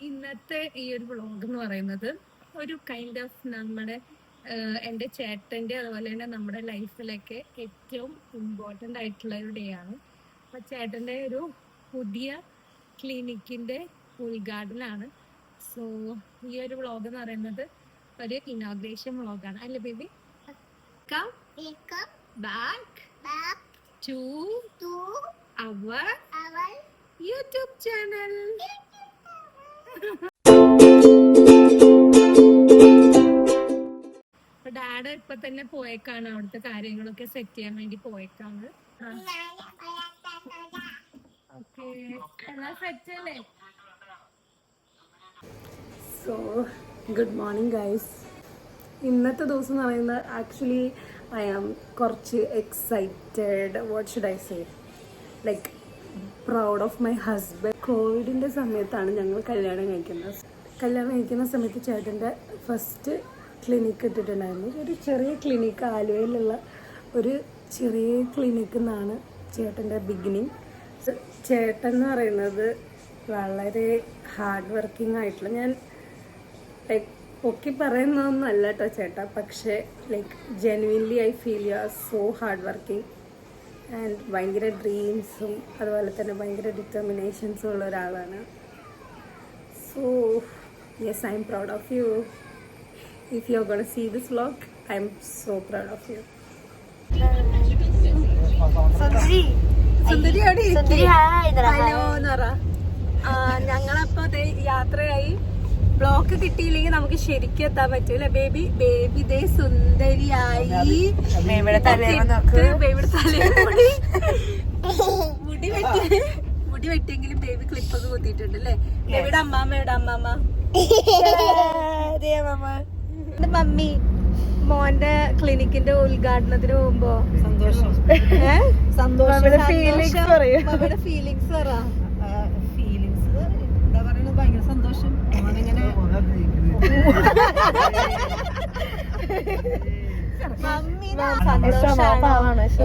ഇന്നത്തെ ഈ ഒരു വ്ളോഗ് എന്ന് പറയുന്നത് ഒരു കൈൻഡ് ഓഫ് നമ്മുടെ എൻ്റെ ചേട്ടൻ്റെ അതുപോലെ തന്നെ നമ്മുടെ ലൈഫിലൊക്കെ ഏറ്റവും ഇമ്പോർട്ടൻ്റ് ആയിട്ടുള്ള ഒരു ഡേ ആണ്. അപ്പോൾ ചേട്ടൻ്റെ ഒരു പുതിയ ക്ലിനിക്കിൻ്റെ ഉദ്ഘാടനമാണ്. സോ ഈ ഒരു വ്ളോഗ് എന്ന് പറയുന്നത് ഒരു ഇനോഗ്രേഷൻ വ്ളോഗാണ് അല്ലേ baby? Come back to our YouTube channel. Dad ഇപ്പൊ തന്നെ പോയേക്കാണ്, അവിടുത്തെ കാര്യങ്ങളൊക്കെ സെറ്റ് ചെയ്യാൻ വേണ്ടി പോയേക്കാണ്. ഓക്കെ, എല്ലാം സെറ്റ് അല്ലേ? So good morning guys. ഇന്നത്തെ ദിവസം എന്ന് പറയുന്നത് ആക്ച്വലി ഐ ആം കുറച്ച് excited. What should I say, like proud of my husband. കോവിഡിൻ്റെ സമയത്താണ് ഞങ്ങൾ കല്യാണം കഴിക്കുന്ന സമയത്ത് ചേട്ടൻ്റെ ഫസ്റ്റ് ക്ലിനിക്ക് ഇട്ടിട്ടുണ്ടായിരുന്നു. ഒരു ചെറിയ ക്ലിനിക്ക്, ആലുവയിലുള്ള ഒരു ചെറിയ ക്ലിനിക്കിൽ നിന്നാണ് ചേട്ടൻ്റെ ബിഗിനിങ്. ചേട്ടൻ എന്ന് പറയുന്നത് വളരെ ഹാർഡ് വർക്കിംഗ് ആയിട്ടുള്ള, ഞാൻ ലൈക്ക് പൊക്കി പറയുന്നതൊന്നുമല്ല കേട്ടോ ചേട്ടാ, പക്ഷേ like genuinely I feel you are so hard working and ഭയങ്കര ഡ്രീംസും അതുപോലെ തന്നെ ഭയങ്കര ഡിറ്റർമിനേഷൻസും ഉള്ള ഒരാളാണ്. So yes, I am proud of you. If you're going to see this vlog, I'm so proud of you. Sundari hello എന്ന് പറ. ഞങ്ങളപ്പോ യാത്രയായി. ബ്ലോക്ക് കിട്ടിയില്ലെങ്കിൽ നമുക്ക് ശരിക്കും എത്താൻ പറ്റൂല. ബേബി ദേ സുന്ദരിയായി. ബേബിയുടെ തലയിൽ മുടി വെട്ടിയെങ്കിലും ബേബി ക്ലിപ്പൊക്കെ കുത്തിയിട്ടുണ്ട് അല്ലേ? ബേബിയുടെ അമ്മാമ്മയുടെ അമ്മാമ്മ മമ്മി മോന്റെ ക്ലിനിക്കിന്റെ ഉദ്ഘാടനത്തിന് പോകുമ്പോ ഫീലിങ്സ് പറ. ഫീലിങ്സ് എന്താ പറയുന്നത്, ഭയങ്കര സന്തോഷം. മോനിങ്ങനെ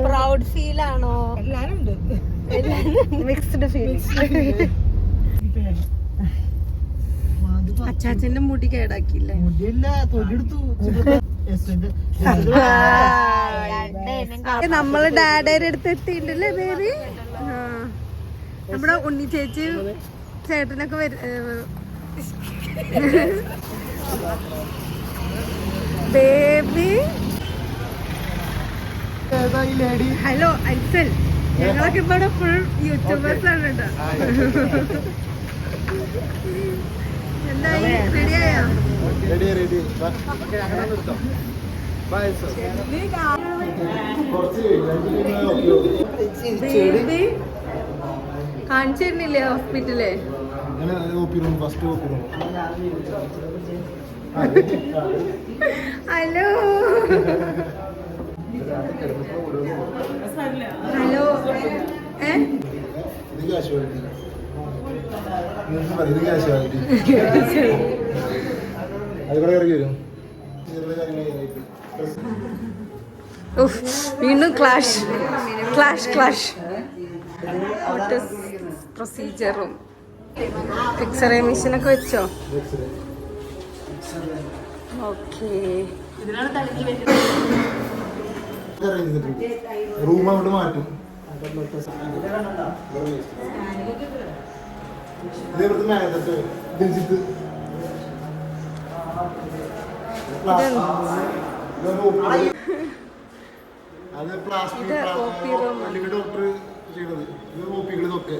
പ്രൗഡ് ഫീൽ ആണോ? എല്ലാരും ഉണ്ട്, മിക്സ്ഡ് ഫീലിംഗ്സ്. അച്ചാച്ചന്റെ മുടി കേടാക്കിയില്ലേ? നമ്മള് ഡാഡയുടെ അടുത്ത് എത്തിയിട്ടല്ലേ ബേബി? നമ്മുടെ ഉണ്ണി ചേച്ചി ചേട്ടനൊക്കെ ബേബി. ഹലോ അൻസൽ, ഞങ്ങളൊക്കെ ഇവിടെ ഫുൾ യൂട്യൂബേഴ്സ് ആണ് കേട്ടോ. എന്തായി, റെഡിയായോ? കാണിച്ചിരുന്നില്ലേ ഹോസ്പിറ്റല്? ഹലോ ഹലോ വീണ്ടും ക്ലാഷ്. പ്രൊസീജിയറും എക്സ്റേ മെഷീനൊക്കെ വെച്ചോ? ഓക്കെ. റൂം അങ്ങോട്ട് മാറ്റും. അത് പ്ലാസ്റ്റിക് ഡോക്ടർ ചെയ്തത്. ഇത് ഓപ്പികളിതൊക്കെ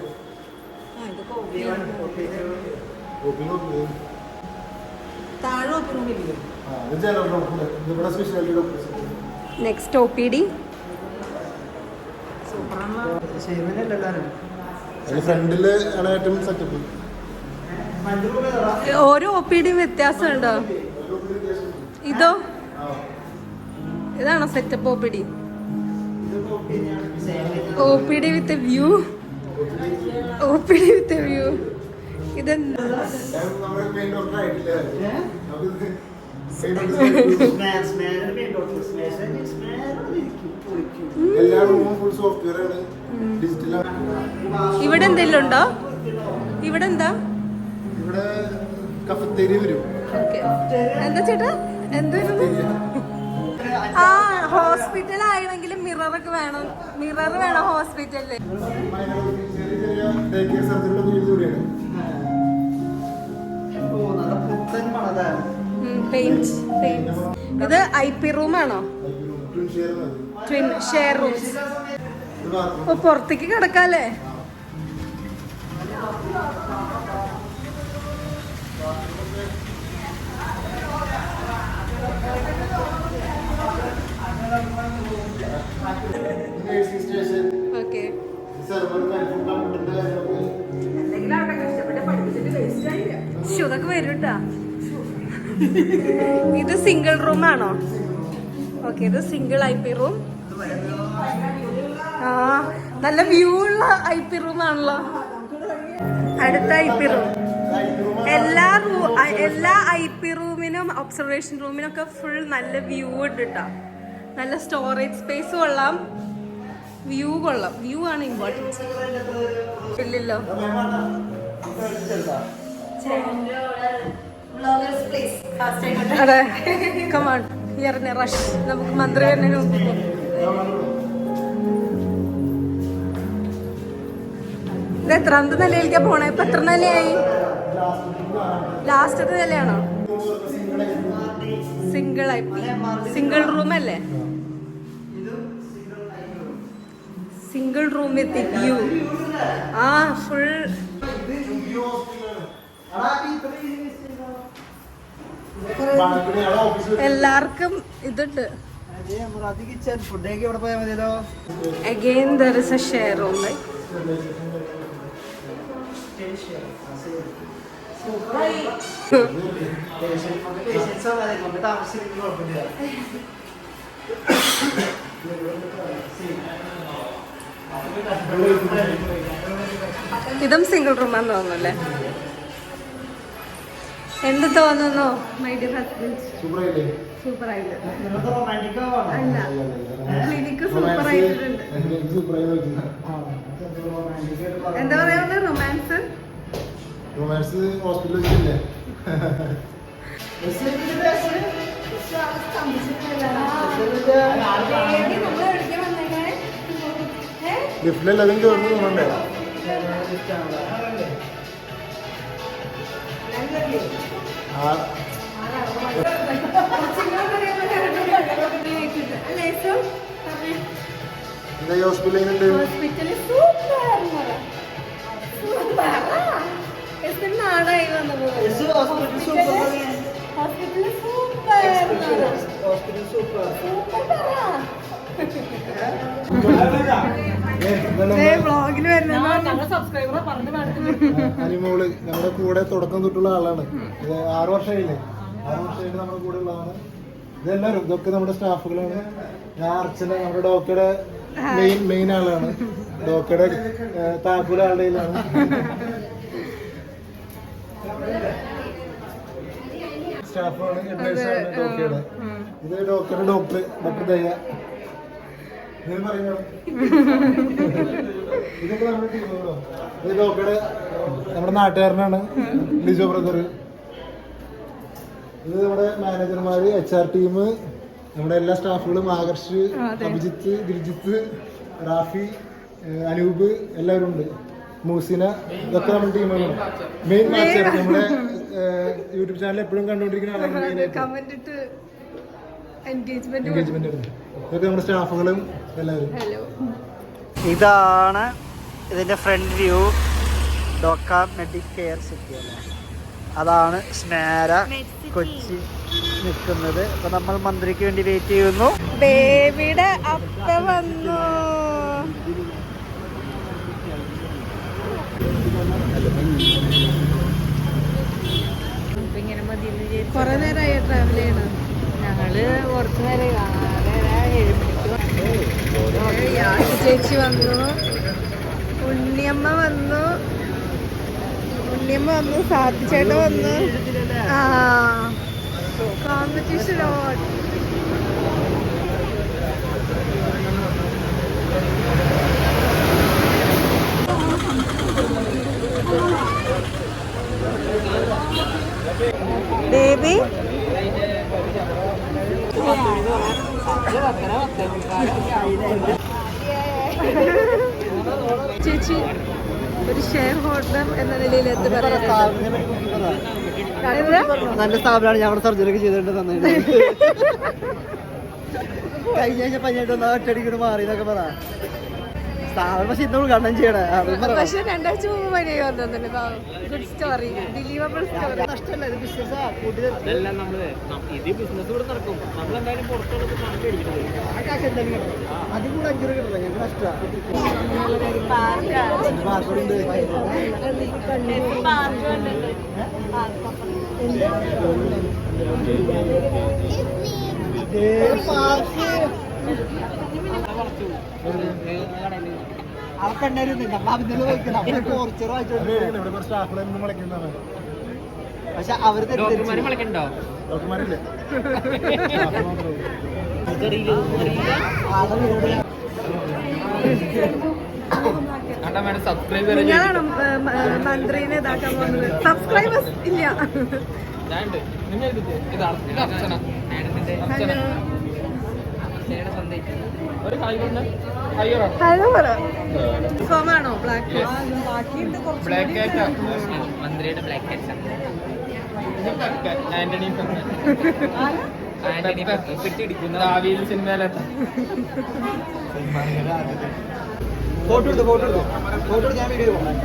ജനറൽ ഡോക്ടർ, ഇവിടെ സ്പെഷ്യാലിറ്റി ഡോക്ടർ. Next OPD. ഫ്രണ്ടില് ഏറ്റവും സെറ്റപ്പ്. ഓരോ OPD വ്യത്യാസമുണ്ടോ? ഇതാണോ സെറ്റപ്പ് OPD? OPD വിത്ത് വ്യൂ. ഇതെന്താ? ഇവിടെ എന്തെങ്കിലും ഉണ്ടോ? ഇവിടെ എന്താ? ഇവിടെ കഫത്തേരി വരും. ഓക്കെ. എന്താ ചേട്ടാ എന്തായിരുന്നു? ആ ഹോസ്പിറ്റൽ ആണെങ്കിലും മിററൊക്കെ വേണം. മിറർ വേണം ഹോസ്പിറ്റലില്. പെയിന്റ്. ഇത് IP റൂം ആണോ? Twin share rooms. അപ്പൊ പുറത്തേക്ക് കിടക്കാല്ലേ? ഓക്കെ. ഇതൊക്കെ വരൂട്ടാ. ഇത് സിംഗിൾ റൂം ആണോ? ഓക്കെ. ഇത് സിംഗിൾ IP റൂം. ആ നല്ല വ്യൂ ഉള്ള IP റൂം ആണല്ലോ. അടുത്ത IP റൂം. എല്ലാ IP റൂമിനും ഒബ്സർവേഷൻ റൂമിനൊക്കെ ഫുൾ നല്ല വ്യൂ ഉണ്ട് കേട്ടോ. നല്ല സ്റ്റോറേജ് സ്പേസ് കൊള്ളാം, വ്യൂ കൊള്ളാം. വ്യൂ ആണ് ഇമ്പോർട്ടൻറ്റ്. ഇല്ലല്ലോ. അതെ. കമാൺ ഇയറിന് റഷ്. നമുക്ക് മന്ത്രി വരുന്നതിന് മുമ്പ് ഇത് എത്രാമത്തെ നിലയിലേക്കാ പോണേ? ഇപ്പൊ എത്ര നിലയായി? ലാസ്റ്റത്തെ നിലയാണോ? സിംഗിൾ IP സിംഗിൾ റൂം അല്ലേ? Single room with view. ആ ഫുൾ എല്ലാവർക്കും ഇതുണ്ട്. Again there is a share room, right? ഇതും സിംഗിൾ റൂം ആണെന്ന് തോന്നുന്നല്ലേ? എന്ത് തോന്നുന്നു മൈ ഡിയർ ഹസ്ബൻഡ്? സൂപ്പർ ആയിട്ട് അല്ല, ക്ലിനിക്ക് സൂപ്പർ ആയിട്ടുണ്ട്. എന്താ പറയാ റൊമാൻസ്? റൊമാൻസ് ഹോസ്പിറ്റലിൽ വെച്ചില്ലേ? ലിഫ്റ്റിലെല്ലാതും കേറുന്നു തോന്നണ്ടേ? എന്താ ഹോസ്പിറ്റലിൽ നാടായി വന്നു. അനിമോള് നമ്മുടെ കൂടെ തുടക്കം തൊട്ടുള്ള ആളാണ്. ഇത് 6 വർഷമായില്ലേ? 6 വർഷമായിട്ട് നമ്മുടെ കൂടെ ഉള്ളതാണ്. ഇതെല്ലാവരും ഇതൊക്കെ നമ്മുടെ സ്റ്റാഫുകളാണ്. ഞാൻ അർച്ചന നമ്മുടെ ഡോക്ടറുടെ മെയിൻ ആളാണ്. ഡോക്ടറുടെ താക്കൂല ആളുടെ കയ്യിലാണ്. സ്റ്റാഫാണ്, ഹെഡ്നേഴ്സാണ് ഡോക്ടറുടെ. ഇത് ഡോക്ടർ ദയ. ഇതൊക്കെ നമ്മുടെ ടീമുകളോ. ഇത് ഡോക്ടറുടെ നമ്മുടെ നാട്ടുകാരനാണ് ലിജോ ബ്രദർ. ഇത് നമ്മുടെ മാനേജർമാര്, HR ടീം, നമ്മുടെ എല്ലാ സ്റ്റാഫുകളും, ആകർഷ്, അഭിജിത്ത്, ദിൽജിത്ത്, റാഫി, അനൂപ് എല്ലാവരും ഉണ്ട്. മൂസിന, ഇതൊക്കെ നമ്മുടെ ടീമുകളാണ്. മെയിൻ മാച്ച് നമ്മുടെ യൂട്യൂബ് ചാനൽ എപ്പോഴും കണ്ടുകൊണ്ടിരിക്കുന്ന ആളാണ്. എൻഗേജ്മെന്റ് ഇതൊക്കെ നമ്മുടെ സ്റ്റാഫുകളും എല്ലാവരും. ഇതാണ് ഇതിന്റെ ഫ്രണ്ട് വ്യൂ. ഡോക്ക മെഡിക്കെയർ സിറ്റി അല്ലേ? അതാണ് സ്മേര കൊച്ചി നിൽക്കുന്നത്. അപ്പൊ നമ്മൾ മന്ത്രിക്ക് വേണ്ടി വെയിറ്റ് ചെയ്യുന്നു. ബേബിയുടെ അപ്പ വന്നു. കൊറേ നേരമായി ട്രാവൽ ചെയ്യണം. ഞങ്ങള് കുറച്ചു നേരം 7 മണിക്ക് ചേച്ചി വന്നു, ഉണ്ണിയമ്മ വന്നു, സാധിച്ചേട്ട വന്നു. കോമ്പറ്റീഷൻ ബേബി ചേച്ചി ഒരു ഷെയർ ഹോൾഡർ എന്ന നിലയിൽ എന്ത് പറയാം? നല്ല സ്ഥാപനമാണ് ഞാൻ അവിടെ സർജറി ഒക്കെ ചെയ്തിട്ടുണ്ട് നന്നായിട്ട് കഴിഞ്ഞ ആഴ്ച പഞ്ഞായിട്ട് ഒന്ന് ഒറ്റടിക്കൂടെ മാറി എന്നൊക്കെ പറ സ്ഥാപനം പക്ഷെ ഇന്ന് ഉദ്ഘാടനം ചെയ്യണേ പക്ഷെ 2 ആഴ്ച മുമ്പ് പനി വന്നില്ലേ? Good story, believable story. നഷ്ടമല്ല ഇത് ബിസിനസ് കൂട്ടി ഇതെല്ലാം നമ്മള് ഇത് ബിസിനസ് ഇവിടെ നടക്കും. നമ്മളെന്തായാലും പുറത്തുള്ളത് കണക്ക് അടിക്കുന്നത്. ആ കാശ് എന്തായാലും കിട്ടണം. അതിൽ കൂടെ 5 രൂപ കിട്ടില്ല ഞങ്ങൾക്ക് നഷ്ടമാണ്. പാർക്കുണ്ട് അവർക്ക് എണ്ണായിരുന്നു നമ്മൾ അതിന്റെ പോർച്ചർ വായിച്ചോണ്ട് പക്ഷെ അവര് ഡോക്ടർമാര് വിളിക്കണ്ടോ? ഡോക്ടർമാരില്ലേ? സബ്സ്ക്രൈബ് നിങ്ങളാണ് മന്ത്രിനെ ഇതാക്കാൻ പോകുന്നത്. സബ്സ്ക്രൈബേഴ്സ് ഇല്ല. ഹലോ പറ. ഫോമാണോ ബ്ലാക്ക്? മന്ത്രിയുടെ ബ്ലാക്ക് ആന്റണി പിടിക്കുന്ന ഭാവിയിൽ സിനിമയിലെത്താം. ഫോട്ടോ എടുത്തു ഫോട്ടോ എടുത്തു ഫോട്ടോ എടുത്ത് ഞാൻ വീഡിയോ പോകാം.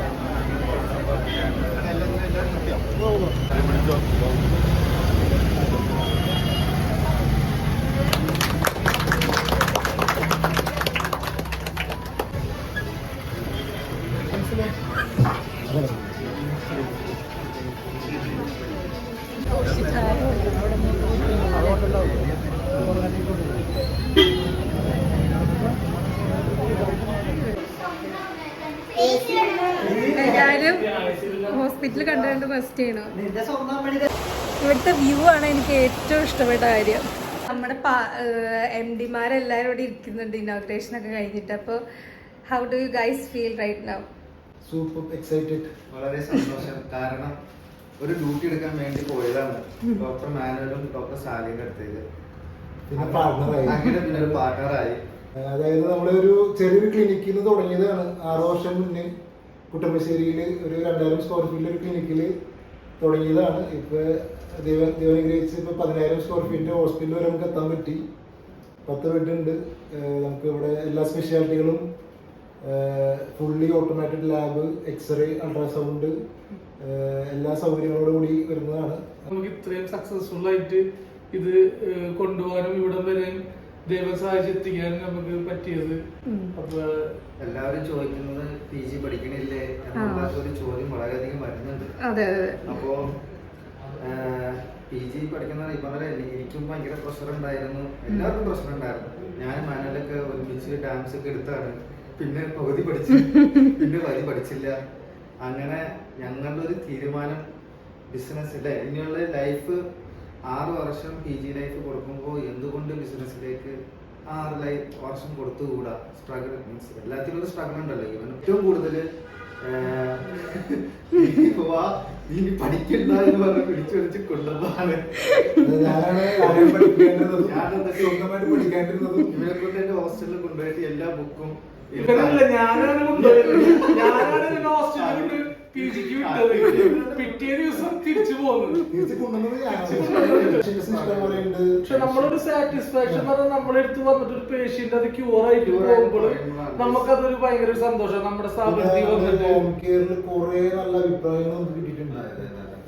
എല്ലാരും ഹോസ്പിറ്റലിൽ കണ്ടുകൊണ്ട് റെസ്റ്റ് ചെയ്യണം. നിന്റെ സ്വന്തം പണി ഇവിടുത്തെ വ്യൂ ആണ് എനിക്ക് ഏറ്റവും ഇഷ്ടപ്പെട്ട കാര്യം. നമ്മുടെ MD-മാരെല്ലാവരും ഇവിടെ ഇരിക്കുന്നുണ്ട് ഇനോഗ്രേഷൻ ഒക്കെ കഴിഞ്ഞിട്ട്. അപ്പോൾ how do you guys feel right now? Super excited. വളരെ സന്തോഷം. കാരണം ഒരു ഡ്യൂട്ടി എടുക്കാൻ വേണ്ടി പോയതാണ് ഡോക്ടർ മാനുവലും ഡോക്ടർ സാലിന്റെ അടുത്തേക്ക്. പിന്നെ പാർട്ണറായി. അങ്ങനെ പിന്നെ ഒരു പാർട്ണറായി. അതായത് നമ്മളൊരു ചെറിയൊരു ക്ലിനിക്കിൽ നിന്ന് തുടങ്ങിയതാണ് 6 വർഷം മുന്നേ. കുട്ടമ്പശ്ശേരിയിൽ ഒരു 2000 സ്ക്വയർ ഫീറ്റിൽ ഒരു ക്ലിനിക്കിൽ തുടങ്ങിയതാണ്. ഇപ്പൊ ദൈവനുഗ്രഹിച്ച് ഇപ്പൊ 10,000 സ്ക്വയർ ഫീറ്റിന്റെ ഹോസ്പിറ്റൽ വരെ നമുക്ക് എത്താൻ പറ്റി. 10 ബെഡ് ഉണ്ട്. നമുക്ക് ഇവിടെ എല്ലാ സ്പെഷ്യാലിറ്റികളും, fully automated lab, X-ray, ultrasound, എല്ലാ സൗകര്യങ്ങളോടും കൂടി വരുന്നതാണ്. നമുക്ക് ഇത്രയും സക്സസ്ഫുൾ ആയിട്ട് ഇത് കൊണ്ടുപോകാനും ഇവിടെ വരെ ദൈവം സഹായിച്ചെത്തിക്കാനും നമുക്ക് പറ്റിയത്. അപ്പൊ എല്ലാവരും ചോദിക്കുന്നത് PG പഠിക്കണില്ലേ എന്നുള്ള ഒരു ചോദ്യം വളരെയധികം വരുന്നുണ്ട്. അപ്പോ PG പഠിക്കുന്ന ഇപ്പന്നലെ എനിക്കും ഭയങ്കര പ്രഷർ ഉണ്ടായിരുന്നു, എല്ലാവർക്കും പ്രഷർ ഉണ്ടായിരുന്നു. ഞാൻ മാനുവലൊക്കെ ഒരുമിച്ച് ഡാൻസ് ഒക്കെ എടുത്താണ്. പിന്നെ പകുതി പഠിച്ചു, പിന്നെ പകുതി പഠിച്ചില്ല. അങ്ങനെ ഞങ്ങളുടെ ഒരു തീരുമാനം ബിസിനസ്സിലെ ഇനിയുള്ള ലൈഫ് 6 വർഷം PG ലൈഫ് കൊടുക്കുമ്പോൾ എന്തുകൊണ്ട് ബിസിനസ്സിലേക്ക് 6 വർഷം കൊടുത്തുകൂടാ? സ്ട്രഗിൾ മീൻസ് എല്ലാത്തിനും ഒരു സ്ട്രഗിൾ ഉണ്ടല്ലോ. ഇവൻ ഏറ്റവും കൂടുതൽ ഇനി പഠിക്കണ്ട എന്ന് പറഞ്ഞ് പിടിച്ചു വലിച്ച് കൊണ്ടുവന്നതാണ്. സ്വന്തമായിട്ട് പഠിക്കാണ്ടിരുന്നതും ഇവരെ കൊണ്ട് എന്റെ ഹോസ്റ്റലിൽ കൊണ്ടുപോയിട്ട് എല്ലാ ബുക്കും ഇവരല്ല, ഞാനാണ് ഹോസ്റ്റലിൽ PGക്ക് വിട്ടത്. പിറ്റേ ദിവസം തിരിച്ചു പോകുന്നത്. പക്ഷെ നമ്മളൊരു സാറ്റിസ്ഫാക്ഷൻ പറഞ്ഞാൽ നമ്മുടെ അടുത്ത് വന്നിട്ട് ഒരു പേഷ്യന്റ് അത് ക്യൂർ ആയിട്ട് പോകുമ്പോൾ നമുക്കതൊരു ഭയങ്കര സന്തോഷം. നമ്മുടെ സ്ഥാപനത്തിൽ വന്നിട്ട്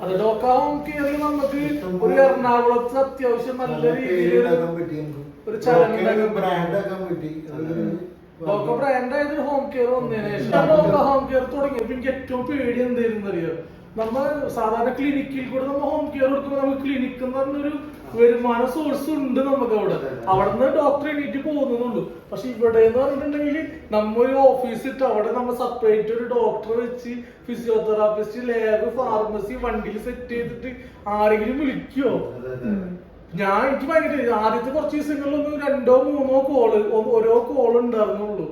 അത് ഡോക്ടർ ഹോം കെയറിൽ നമുക്ക് ഒരു എറണാകുളത്ത് അത്യാവശ്യം നല്ല രീതിയിൽ ഒരു ചലനം ഡോക്ടർ ബ്രാൻഡ് ആയതൊരു ഹോം കെയർ വന്നതിന് ശേഷം ഡോക്ടർ ഹോം കെയർ തുടങ്ങിയപ്പോ എനിക്ക് ഏറ്റവും പേടി എന്തായിരുന്നു അറിയാം? നമ്മൾ സാധാരണ ക്ലിനിക്കിൽ കൂടെ നമ്മൾ ഹോം കെയർ കൊടുക്കുമ്പോൾ നമുക്ക് ക്ലിനിക്ക് എന്ന് പറഞ്ഞൊരു വരുമാന സോഴ്സ് ഉണ്ട് നമുക്ക് അവിടെ നിന്ന് ഡോക്ടർ എണീറ്റ് പോകുന്നുള്ളൂ. പക്ഷെ ഇവിടെ എന്ന് പറഞ്ഞിട്ടുണ്ടെങ്കിൽ നമ്മ ഒരു ഓഫീസ് ഇട്ട് അവിടെ നമ്മൾ സെപ്പറേറ്റ് ഒരു ഡോക്ടറെ വെച്ച് ഫിസിയോതെറാപ്പിസ്റ്റ്, ലാബ്, ഫാർമസി വണ്ടിയിൽ സെറ്റ് ചെയ്തിട്ട് ആരെങ്കിലും വിളിക്കുവോ? എനിക്ക് ഭയങ്കര ആദ്യത്തെ കുറച്ച് ദിവസങ്ങളിലൊന്നും 2-3 കോള് ഓരോ കോൾ ഉണ്ടായിരുന്നുള്ളൂ.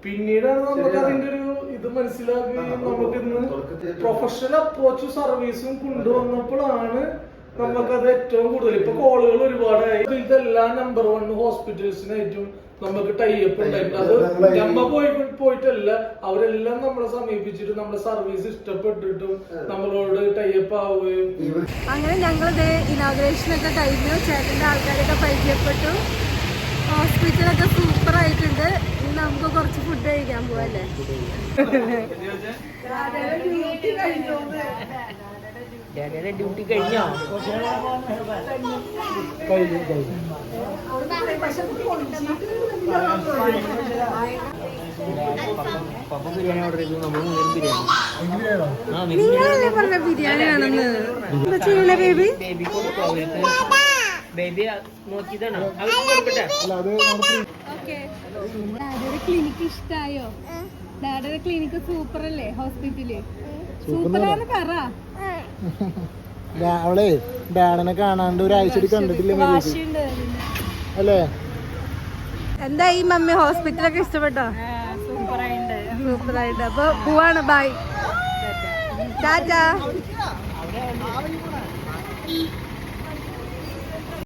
പിന്നീടാണ് നമുക്ക് അതിന്റെ ഒരു ഇത് മനസ്സിലാക്കി നമുക്ക് ഇന്ന് പ്രൊഫഷണൽ അപ്രോച്ച് സർവീസും കൊണ്ടുവന്നപ്പോഴാണ് നമുക്കത് ഏറ്റവും കൂടുതൽ. ഇപ്പൊ കോളുകൾ ഒരുപാടായി. ഇതെല്ലാം നമ്പർ 1 ഹോസ്പിറ്റൽസിനായിട്ടും നമുക്ക് ടൈപ്പ് ഉണ്ടായിട്ടുണ്ട്. അത് നമ്മ പോയിട്ടല്ല, അവരെല്ലാം നമ്മളെ സമീപിച്ചിട്ട് നമ്മുടെ സർവീസ് ഇഷ്ടപ്പെട്ടിട്ടും നമ്മളോട് ടൈപ്പ് ആവുകയും. അങ്ങനെ ഞങ്ങളിത് ഇനാഗ്രേഷൻ ഒക്കെ കഴിഞ്ഞു, ചേട്ടൻ്റെ ആൾക്കാരൊക്കെ പരിചയപ്പെട്ടു, ഹോസ്പിറ്റലൊക്കെ സൂപ്പർ ആയിട്ടുണ്ട്. ഇന്ന് നമുക്ക് കുറച്ച് ഫുഡ് കഴിക്കാൻ പോവല്ലേ. ഡ്യൂട്ടി കഴിഞ്ഞോ? പപ്പ ബിരിയാണി ഓർഡർ ചെയ്തു. നമ്മൾ ബിരിയാണി. നിങ്ങളല്ലേ പറഞ്ഞ ബിരിയാണി ആണെന്ന്. എന്താ ചെയ്യണേ ബേബി? ബേബി കൊടുത്തോ അവർക്ക്? ബേബി നോക്കിയതാണോ? അവർക്ക് കൊടുക്കട്ടെ. ഡാഡിയുടെ ക്ലിനിക്ക് ഇഷ്ടായോ? ഡാഡിയുടെ ക്ലിനിക്ക് സൂപ്പർ അല്ലേ? ഹോസ്പിറ്റല് സൂപ്പറാണ് പറ. അവളെ ഡാഡനെ കാണാണ്ട് ഒരാഴ്ച കണ്ടിട്ടില്ല അല്ലേ? എന്തായി മമ്മി, ഹോസ്പിറ്റലൊക്കെ ഇഷ്ടപ്പെട്ടോ? സൂപ്പറായിട്ട്. അപ്പൊ പോവാണ്. ബൈ, ടാറ്റാ.